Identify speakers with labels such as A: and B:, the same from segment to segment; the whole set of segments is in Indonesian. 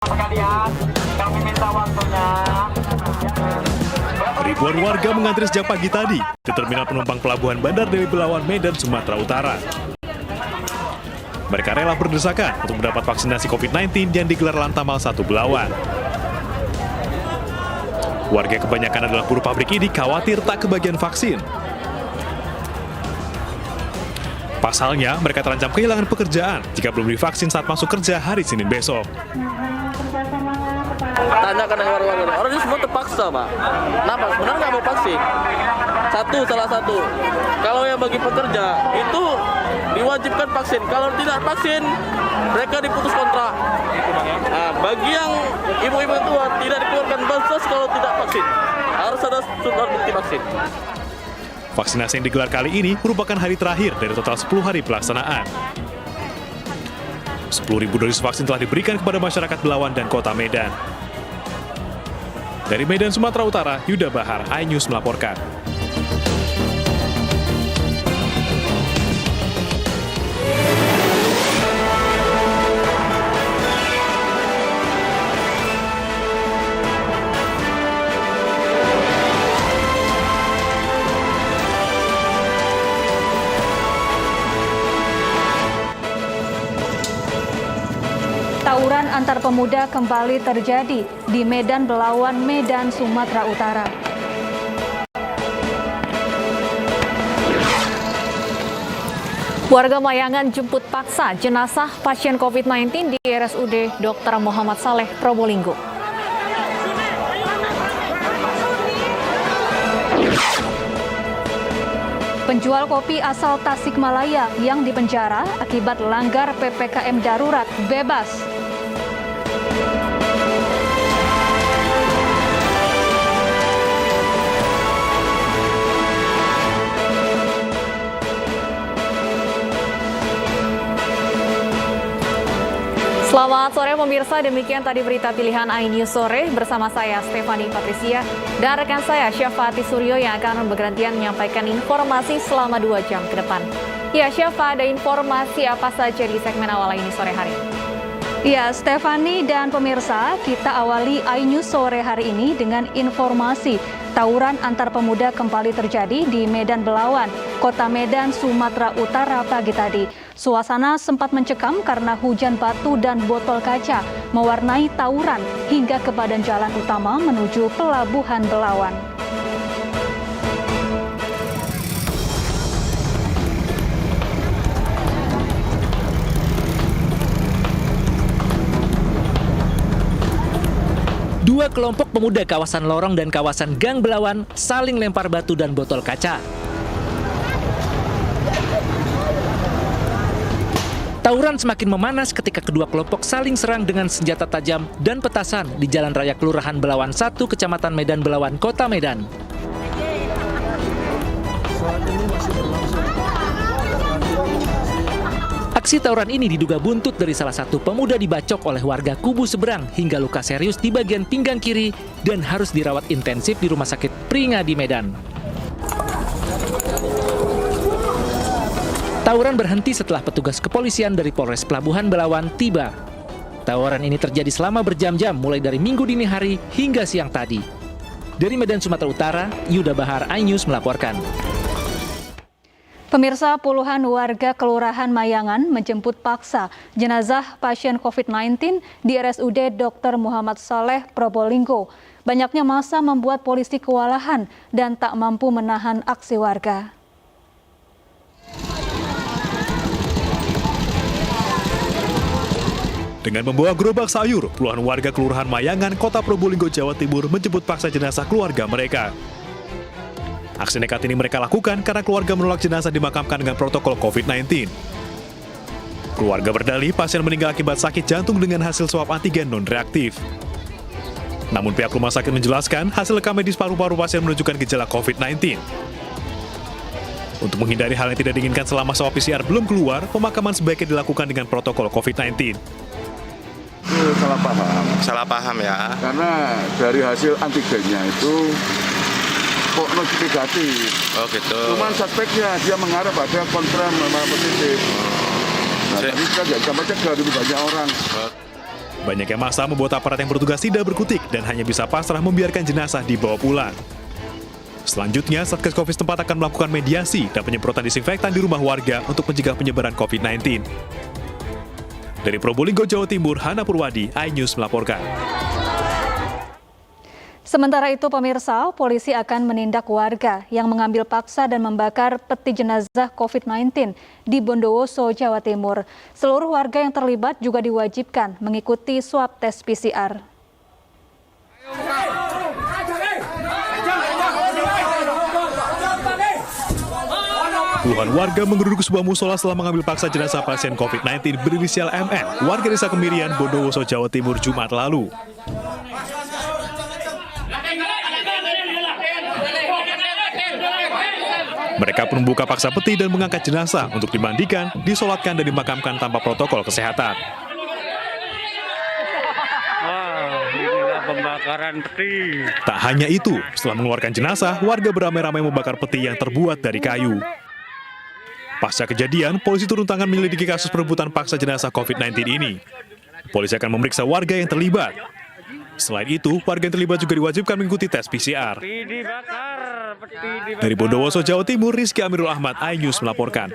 A: Sekalian, kami minta waktunya.
B: Ribuan warga mengantri sejak pagi tadi di terminal penumpang pelabuhan Bandar Deli Belawan, Medan, Sumatera Utara. Mereka rela berdesakan untuk mendapat vaksinasi COVID-19 yang digelar Lantamal 1 Belawan. Warga kebanyakan adalah buruh pabrik ini khawatir tak kebagian vaksin. Pasalnya, mereka terancam kehilangan pekerjaan jika belum divaksin saat masuk kerja hari Senin besok.
C: Tanyakan dengan warga-warga, orang ini semua terpaksa, Pak. Kenapa? Sebenarnya nggak mau vaksin. Salah satu. Kalau yang bagi pekerja, itu diwajibkan vaksin. Kalau tidak vaksin, mereka diputus kontrak. Nah, bagi yang ibu-ibu tua, tidak dikeluarkan bansos kalau tidak vaksin. Harus ada surat bukti vaksin.
B: Vaksinasi yang digelar kali ini merupakan hari terakhir dari total 10 hari pelaksanaan. 10.000 dosis vaksin telah diberikan kepada masyarakat Belawan dan Kota Medan. Dari Medan, Sumatera Utara, Yuda Bahar, iNews melaporkan.
D: Tawuran antar pemuda kembali terjadi di Medan Belawan, Medan, Sumatera Utara. Warga Mayangan jemput paksa jenazah pasien COVID-19 di RSUD Dr. Muhammad Saleh, Probolinggo. Penjual kopi asal Tasikmalaya yang dipenjara akibat langgar PPKM darurat bebas. Selamat sore pemirsa, demikian tadi berita pilihan iNews sore bersama saya Stefani Patricia dan rekan saya Syafati Suryo yang akan bergantian menyampaikan informasi selama 2 jam ke depan. Ya Syafa, ada informasi apa saja di segmen awal ini sore hari ini? Ya Stefani dan pemirsa, kita awali iNews sore hari ini dengan informasi tawuran antar pemuda kembali terjadi di Medan Belawan, Kota Medan, Sumatera Utara pagi tadi. Suasana sempat mencekam karena hujan batu dan botol kaca mewarnai tawuran hingga ke badan jalan utama menuju Pelabuhan Belawan.
E: Dua kelompok pemuda kawasan Lorong dan kawasan Gang Belawan saling lempar batu dan botol kaca. Tawuran semakin memanas ketika kedua kelompok saling serang dengan senjata tajam dan petasan di Jalan Raya Kelurahan Belawan 1, Kecamatan Medan Belawan, Kota Medan. Aksi tawuran ini diduga buntut dari salah satu pemuda dibacok oleh warga kubu seberang hingga luka serius di bagian pinggang kiri dan harus dirawat intensif di Rumah Sakit Pringadi Medan. Tawuran berhenti setelah petugas kepolisian dari Polres Pelabuhan Belawan tiba. Tawuran ini terjadi selama berjam-jam mulai dari Minggu dini hari hingga siang tadi. Dari Medan, Sumatera Utara, Yuda Bahar, iNews melaporkan.
D: Pemirsa, puluhan warga Kelurahan Mayangan menjemput paksa jenazah pasien COVID-19 di RSUD Dr. Muhammad Saleh, Probolinggo. Banyaknya massa membuat polisi kewalahan dan tak mampu menahan aksi warga.
B: Dengan membawa gerobak sayur, puluhan warga Kelurahan Mayangan, Kota Probolinggo, Jawa Timur menjemput paksa jenazah keluarga mereka. Aksi nekat ini mereka lakukan karena keluarga menolak jenazah dimakamkan dengan protokol COVID-19. Keluarga berdalih pasien meninggal akibat sakit jantung dengan hasil swab antigen non-reaktif. Namun pihak rumah sakit menjelaskan hasil rekam medis paru-paru pasien menunjukkan gejala COVID-19. Untuk menghindari hal yang tidak diinginkan selama swab PCR belum keluar, pemakaman sebaiknya dilakukan dengan protokol COVID-19.
F: Itu salah paham.
G: Salah paham ya.
F: Karena dari hasil antigennya itu kok negatif.
G: Oh gitu.
F: Cuman suspeknya dia mengarah pada konfirm positif. Nah, jadi kita nggak bisa mencegah lebih banyak orang.
B: Banyaknya massa membuat aparat yang bertugas tidak berkutik dan hanya bisa pasrah membiarkan jenazah dibawa pulang. Selanjutnya, Satgas Covid setempat akan melakukan mediasi dan penyemprotan disinfektan di rumah warga untuk mencegah penyebaran COVID-19. Dari Probolinggo, Jawa Timur, Hana Purwadi, iNews melaporkan.
G: Sementara itu, pemirsa, polisi akan menindak warga yang mengambil paksa dan membakar peti jenazah COVID-19 di Bondowoso, Jawa Timur. Seluruh warga yang terlibat juga diwajibkan mengikuti swab tes PCR.
B: Puluhan warga menggeruduk sebuah musola setelah mengambil paksa jenazah pasien COVID-19 berinisial MN, warga desa Kemirian, Bondowoso, Jawa Timur, Jumat lalu. Mereka pun membuka paksa peti dan mengangkat jenazah untuk dimandikan, disolatkan dan dimakamkan tanpa protokol kesehatan.
A: Pembakaran peti.
B: Tak hanya itu, setelah mengeluarkan jenazah, warga beramai-ramai membakar peti yang terbuat dari kayu. Pasca kejadian, polisi turun tangan menyelidiki kasus perebutan paksa jenazah COVID-19 ini. Polisi akan memeriksa warga yang terlibat. Selain itu, warga yang terlibat juga diwajibkan mengikuti tes PCR. Dari Bondowoso, Jawa Timur, Rizky Amirul Ahmad, iNews melaporkan.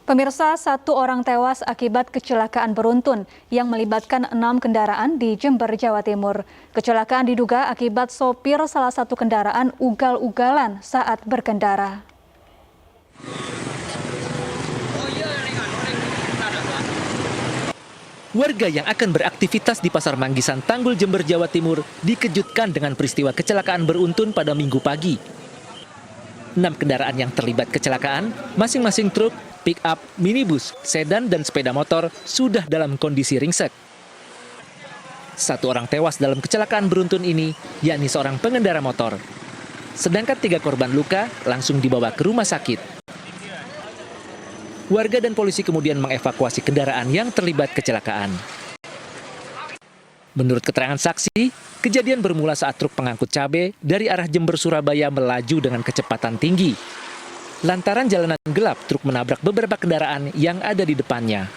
G: Pemirsa, 1 orang tewas akibat kecelakaan beruntun yang melibatkan 6 kendaraan di Jember, Jawa Timur. Kecelakaan diduga akibat sopir salah satu kendaraan ugal-ugalan saat berkendara.
E: Warga yang akan beraktivitas di Pasar Manggisan, Tanggul, Jember, Jawa Timur dikejutkan dengan peristiwa kecelakaan beruntun pada Minggu pagi. 6 kendaraan yang terlibat kecelakaan, masing-masing truk, pick-up, minibus, sedan, dan sepeda motor sudah dalam kondisi ringsek. 1 orang tewas dalam kecelakaan beruntun ini, yakni seorang pengendara motor. Sedangkan 3 korban luka langsung dibawa ke rumah sakit. Warga dan polisi kemudian mengevakuasi kendaraan yang terlibat kecelakaan. Menurut keterangan saksi, kejadian bermula saat truk pengangkut cabai dari arah Jember, Surabaya melaju dengan kecepatan tinggi. Lantaran jalanan gelap, truk menabrak beberapa kendaraan yang ada di depannya.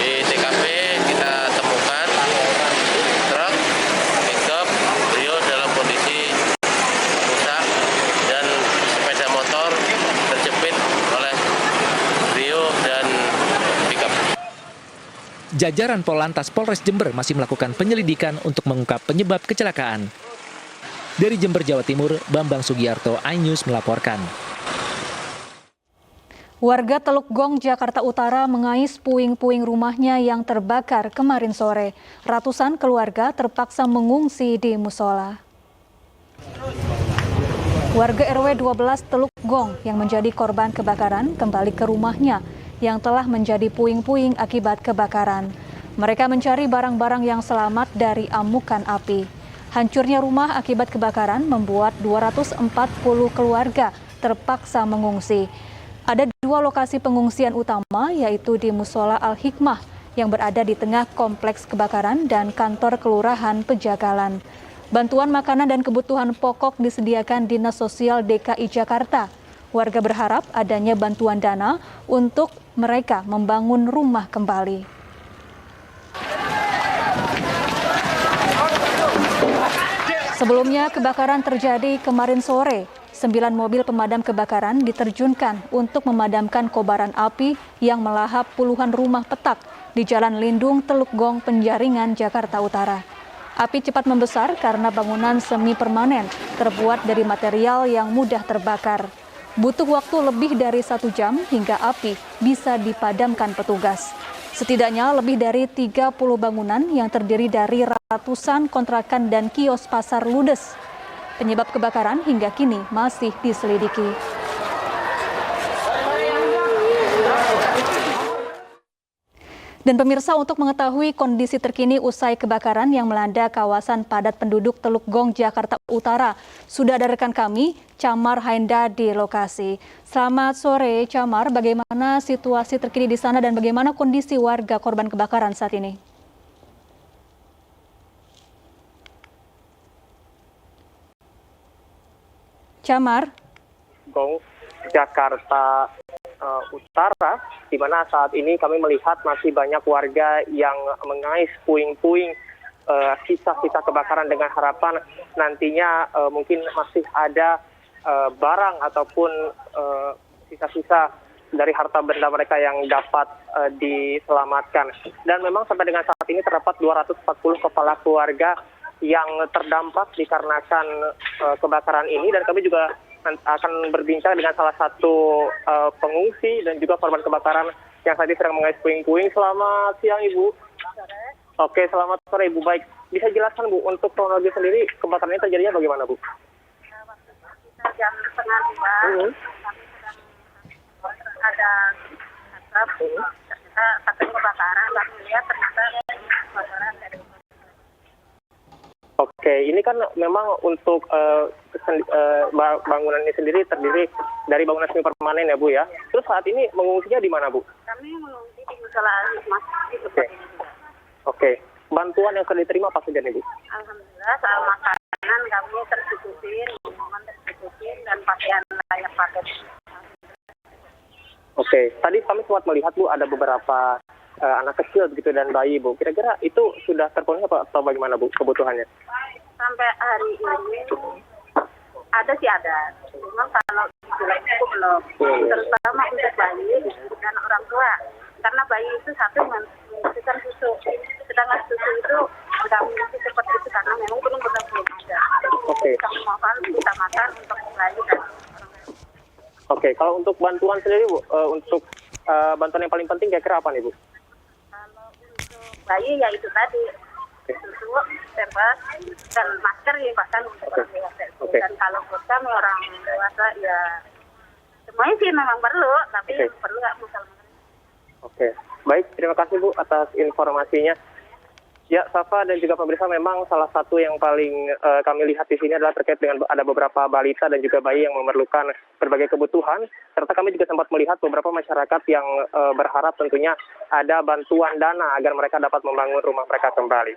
C: Di TKP kita temukan truk pickup Brio dalam kondisi rusak dan sepeda motor terjepit oleh Brio dan pickup.
E: Jajaran Polantas Polres Jember masih melakukan penyelidikan untuk mengungkap penyebab kecelakaan. Dari Jember, Jawa Timur, Bambang Sugiarto, iNews melaporkan.
G: Warga Teluk Gong, Jakarta Utara mengais puing-puing rumahnya yang terbakar kemarin sore. Ratusan keluarga terpaksa mengungsi di musola. Warga RW 12 Teluk Gong yang menjadi korban kebakaran kembali ke rumahnya yang telah menjadi puing-puing akibat kebakaran. Mereka mencari barang-barang yang selamat dari amukan api. Hancurnya rumah akibat kebakaran membuat 240 keluarga terpaksa mengungsi. Ada 2 lokasi pengungsian utama, yaitu di Musola Al-Hikmah yang berada di tengah kompleks kebakaran dan kantor Kelurahan Pejagalan. Bantuan makanan dan kebutuhan pokok disediakan Dinas Sosial DKI Jakarta. Warga berharap adanya bantuan dana untuk mereka membangun rumah kembali. Sebelumnya, kebakaran terjadi kemarin sore. 9 mobil pemadam kebakaran diterjunkan untuk memadamkan kobaran api yang melahap puluhan rumah petak di Jalan Lindung, Teluk Gong, Penjaringan, Jakarta Utara. Api cepat membesar karena bangunan semi permanen terbuat dari material yang mudah terbakar. Butuh waktu lebih dari 1 jam hingga api bisa dipadamkan petugas. Setidaknya lebih dari 30 bangunan yang terdiri dari ratusan kontrakan dan kios pasar ludes. Penyebab kebakaran hingga kini masih diselidiki. Dan pemirsa, untuk mengetahui kondisi terkini usai kebakaran yang melanda kawasan padat penduduk Teluk Gong, Jakarta Utara, sudah ada rekan kami, Camar Hainda di lokasi. Selamat sore, Camar. Bagaimana situasi terkini di sana dan bagaimana kondisi warga korban kebakaran saat ini? Camar.
A: Gong, Jakarta
H: Utara, di mana saat ini kami melihat masih banyak warga yang mengais puing-puing sisa-sisa kebakaran dengan harapan nantinya mungkin masih ada barang ataupun sisa-sisa dari harta benda mereka yang dapat diselamatkan. Dan memang sampai dengan saat ini terdapat 240 kepala keluarga yang terdampak dikarenakan kebakaran ini, dan kami juga akan berbincang dengan salah satu pengungsi dan juga korban kebakaran yang saat ini sedang mengais puing-puing. Selamat siang, Ibu. Oke, selamat sore, Ibu. Baik, bisa jelaskan, Bu, untuk kronologi sendiri kebakaran ini terjadinya bagaimana, Bu?
I: Jam setengah 2, ada asap, ternyata katanya kebakaran, nggak melihat ternyata kebakaran dari.
H: Oke, ini kan memang untuk bangunan ini sendiri terdiri dari bangunan semi permanen ya, Bu, ya. Terus saat ini mengungsinya di mana, Bu?
I: Kami mengungsi di musola masjid.
H: Oke. Bantuan yang sudah diterima apa saja nih, Bu?
I: Alhamdulillah, soal makanan kami tercukupin, minuman tercukupin, dan pakaian layak pakai.
H: Oke, tadi kami sempat melihat, Bu, ada beberapa anak kecil begitu dan bayi, Bu. Kira-kira itu sudah terpenuhi apa atau bagaimana, Bu, kebutuhannya?
I: Sampai hari ini ada sih ada, cuma kalau dibilang itu belum, terutama untuk bayi dan orang tua, karena bayi itu satu membutuhkan susu, sedangkan susu itu tidak mengisi seperti itu karena memang belum ada.
H: Oke.
I: Kita mohon utamakan untuk bayi dan.
H: Oke, kalau untuk bantuan sendiri, Bu, untuk bantuan yang paling penting kira-kira apa nih, Bu?
I: Kalau untuk bayi ya itu tadi, susu, pampers, dan masker ya bahkan untuk orang dewasa. Dan kalau buat kami orang dewasa ya semuanya sih memang perlu, tapi perlu nggak masalah.
H: Oke, baik, terima kasih, Bu, atas informasinya. Ya, Safa dan juga pemirsa, memang salah satu yang paling kami lihat di sini adalah terkait dengan ada beberapa balita dan juga bayi yang memerlukan berbagai kebutuhan. Serta kami juga sempat melihat beberapa masyarakat yang berharap tentunya ada bantuan dana agar mereka dapat membangun rumah mereka kembali.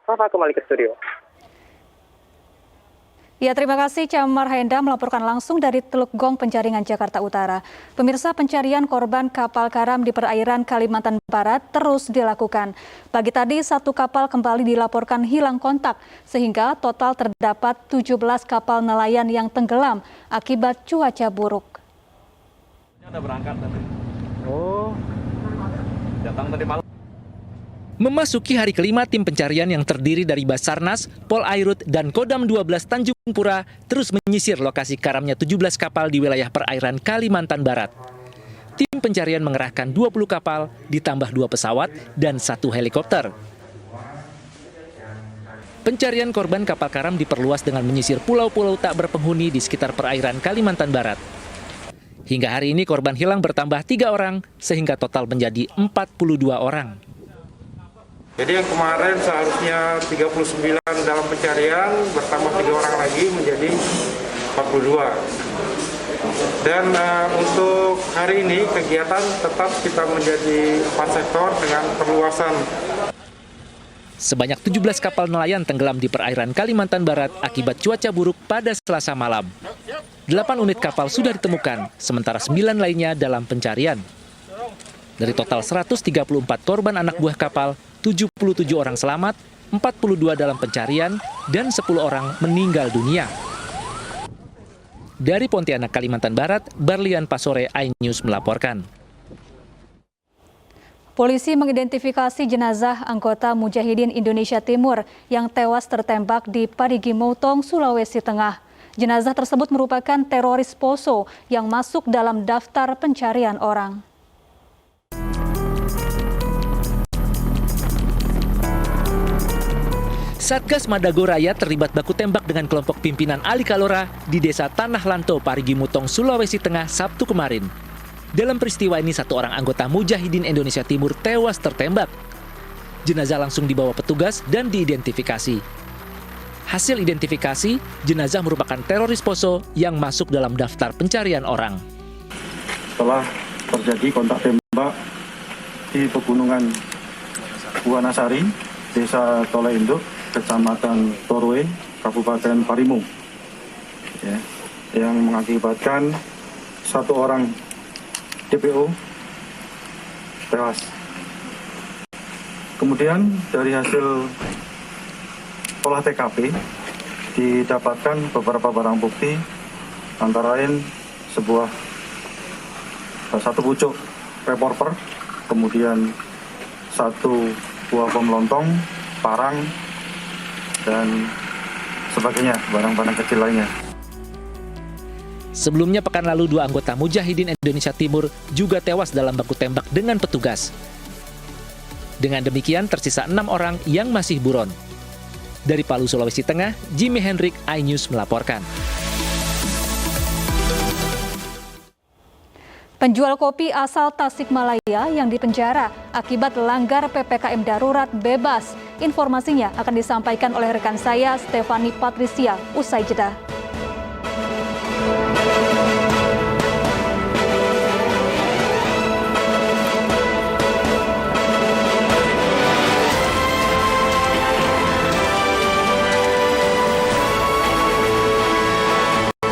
H: Safa, kembali ke studio.
G: Ya, terima kasih Camar Henda melaporkan langsung dari Teluk Gong, Penjaringan, Jakarta Utara. Pemirsa, pencarian korban kapal karam di perairan Kalimantan Barat terus dilakukan. Pagi tadi, satu kapal kembali dilaporkan hilang kontak, sehingga total terdapat 17 kapal nelayan yang tenggelam akibat cuaca buruk.
C: Ada berangkat tadi. Oh, datang tadi malam.
E: Memasuki hari kelima, tim pencarian yang terdiri dari Basarnas, Polairut, dan Kodam 12 Tanjung Pura terus menyisir lokasi karamnya 17 kapal di wilayah perairan Kalimantan Barat. Tim pencarian mengerahkan 20 kapal, ditambah 2 pesawat, dan 1 helikopter. Pencarian korban kapal karam diperluas dengan menyisir pulau-pulau tak berpenghuni di sekitar perairan Kalimantan Barat. Hingga hari ini korban hilang bertambah 3 orang, sehingga total menjadi 42 orang.
J: Jadi yang kemarin seharusnya 39 dalam pencarian, bertambah 3 orang lagi menjadi 42. Dan untuk hari ini kegiatan tetap kita menjadi 4 sektor dengan perluasan.
E: Sebanyak 17 kapal nelayan tenggelam di perairan Kalimantan Barat akibat cuaca buruk pada Selasa malam. 8 unit kapal sudah ditemukan, sementara 9 lainnya dalam pencarian. Dari total 134 korban anak buah kapal, 77 orang selamat, 42 dalam pencarian, dan 10 orang meninggal dunia. Dari Pontianak, Kalimantan Barat, Barlian Pasore, iNews melaporkan.
G: Polisi mengidentifikasi jenazah anggota Mujahidin Indonesia Timur yang tewas tertembak di Parigi Motong, Sulawesi Tengah. Jenazah tersebut merupakan teroris Poso yang masuk dalam daftar pencarian orang.
E: Satgas Madago Raya terlibat baku tembak dengan kelompok pimpinan Ali Kalora di Desa Tanah Lanto, Parigi Motong, Sulawesi Tengah, Sabtu kemarin. Dalam peristiwa ini, 1 orang anggota Mujahidin Indonesia Timur tewas tertembak. Jenazah langsung dibawa petugas dan diidentifikasi. Hasil identifikasi, jenazah merupakan teroris Poso yang masuk dalam daftar pencarian orang.
K: Setelah terjadi kontak tembak di pegunungan Buanasari, Desa Tole Induk, Kecamatan Torwe, Kabupaten Parimo, yang mengakibatkan 1 orang DPO tewas. Kemudian dari hasil olah TKP didapatkan beberapa barang bukti, antara lain satu pucuk revolver, kemudian 1 buah bom lontong, parang, dan sebagainya, barang-barang kecil lainnya.
E: Sebelumnya pekan lalu 2 anggota Mujahidin Indonesia Timur juga tewas dalam baku tembak dengan petugas. Dengan demikian tersisa 6 orang yang masih buron. Dari Palu, Sulawesi Tengah, Jimmy Hendrik, iNews melaporkan.
G: Penjual kopi asal Tasikmalaya yang dipenjara akibat langgar PPKM darurat bebas. Informasinya akan disampaikan oleh rekan saya, Stefani Patricia, usai jeda.